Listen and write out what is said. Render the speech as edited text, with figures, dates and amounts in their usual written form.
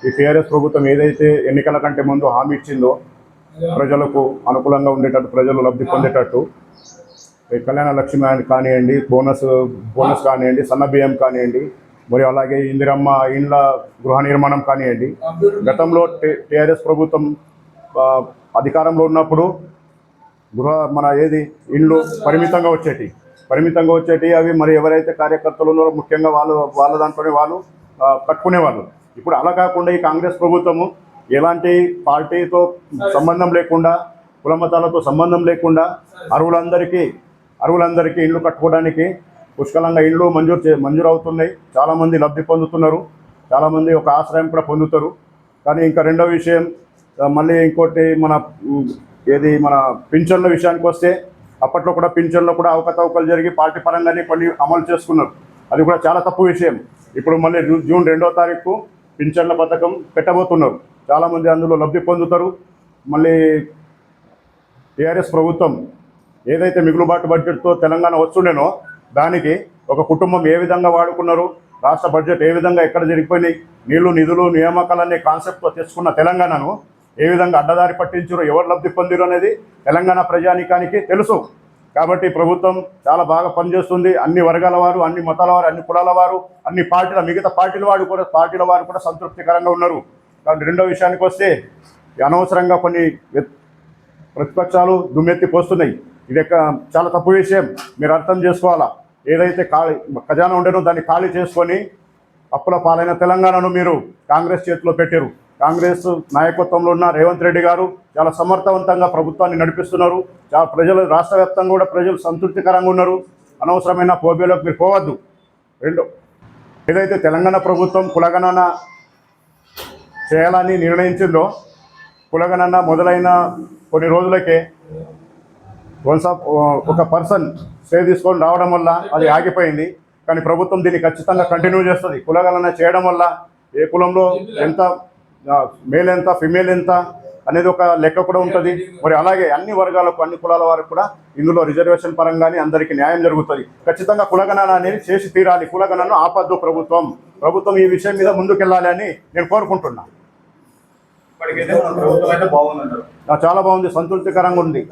ఈ టీఆర్ఎస్ ప్రభుత్వం ఏదైతే ఎన్నికల కంటే ముందు హామీ ఇచ్చిందో ప్రజలకు అనుకూలంగా ఉండేటట్టు, ప్రజలు లబ్ధి పొందేటట్టు కళ్యాణ లక్ష్మి కానివ్వండి, బోనస్ కానివ్వండి, సన్న బియ్యం కానివ్వండి, మరియు అలాగే ఇందిరమ్మ ఇండ్ల గృహ నిర్మాణం కానివ్వండి. గతంలో టీఆర్ఎస్ ప్రభుత్వం అధికారంలో ఉన్నప్పుడు ఇండ్లు పరిమితంగా వచ్చేటి అవి మరి ఎవరైతే కార్యకర్తలు ఉన్నారో ముఖ్యంగా వాళ్ళ దాంట్లోనే వాళ్ళు కట్టుకునేవాళ్ళు. ఇప్పుడు అలా కాకుండా ఈ కాంగ్రెస్ ప్రభుత్వము ఎలాంటి పార్టీతో సంబంధం లేకుండా, కుల మతాలతో సంబంధం లేకుండా అర్హులందరికీ ఇండ్లు కట్టుకోవడానికి పుష్కలంగా ఇండ్లు మంజూరు అవుతున్నాయి. చాలామంది లబ్ధి పొందుతున్నారు, చాలామంది ఒక ఆశ్రయం కూడా పొందుతారు. కానీ ఇంకా రెండో విషయం, మళ్ళీ ఇంకోటి మన పింఛన్ల విషయానికి వస్తే అప్పట్లో కూడా పింఛన్లో కూడా అవకతవకలు జరిగి పార్టీ పరంగానే కొన్ని అమలు చేసుకున్నారు. అది కూడా చాలా తప్పు విషయం. ఇప్పుడు మళ్ళీ జూన్ 2వ తారీఖు పింఛన్ల పథకం పెట్టబోతున్నారు. చాలామంది అందులో లబ్ధి పొందుతారు. మళ్ళీ టీఆర్ఎస్ ప్రభుత్వం ఏదైతే మిగులుబాటు బడ్జెట్తో తెలంగాణ వస్తుండేనో దానికి ఒక కుటుంబం ఏ విధంగా వాడుకున్నారు, రాష్ట్ర బడ్జెట్ ఏ విధంగా ఎక్కడ జరిగిపోయినాయి, నీళ్లు నిధులు నియామకాలనే కాన్సెప్ట్తో తెచ్చుకున్న తెలంగాణను ఏ విధంగా అడ్డదారి పట్టించారో, ఎవరు లబ్ధి పొందిరు అనేది తెలంగాణ ప్రజానీకానికి తెలుసు. కాబట్టి ప్రభుత్వం చాలా బాగా పనిచేస్తుంది. అన్ని వర్గాల వారు, అన్ని మతాల వారు, అన్ని కులాల వారు, అన్ని మిగతా పార్టీల వారు కూడా సంతృప్తికరంగా ఉన్నారు. కాబట్టి రెండో విషయానికి వస్తే అనవసరంగా కొన్ని ప్రతిపక్షాలు దుమ్మెత్తి పోస్తున్నాయి. ఇది చాలా తప్పు విషయం, మీరు అర్థం చేసుకోవాలా. ఏదైతే ఖజానా ఉండేనో దాన్ని ఖాళీ చేసుకొని అప్పుల పాలైన తెలంగాణను మీరు కాంగ్రెస్ చేతిలో పెట్టారు. కాంగ్రెస్ నాయకత్వంలో ఉన్న రేవంత్ రెడ్డి గారు చాలా సమర్థవంతంగా ప్రభుత్వాన్ని నడిపిస్తున్నారు. రాష్ట్ర వ్యాప్తంగా కూడా ప్రజలు సంతృప్తికరంగా ఉన్నారు. అనవసరమైన ఫోబియాలోకి మీరు పోవద్దు. ఏదైతే తెలంగాణ ప్రభుత్వం కులగణన చేయాలని నిర్ణయించిందో, కులగణన మొదలైన కొన్ని రోజులకే ఒక పర్సన్ స్టే తీసుకొని రావడం వల్ల అది ఆగిపోయింది. కానీ ప్రభుత్వం దీన్ని ఖచ్చితంగా కంటిన్యూ చేస్తుంది. కులగణన చేయడం వల్ల ఏ కులంలో ఎంత, మేల్ ఎంత, ఫిమేల్ ఎంత అనేది ఒక లెక్క కూడా ఉంటుంది. మరి అలాగే అన్ని వర్గాలకు, అన్ని కులాల వారికి కూడా ఇందులో రిజర్వేషన్ పరంగానే అందరికీ న్యాయం జరుగుతుంది. ఖచ్చితంగా కులగణన అనేది చేసి తీరాలి. కులగణను ఆపద్దు ప్రభుత్వం ఈ విషయం మీద ముందుకెళ్ళాలి అని నేను కోరుకుంటున్నా. చాలా బాగుంది, సంతృప్తికరంగా ఉంది.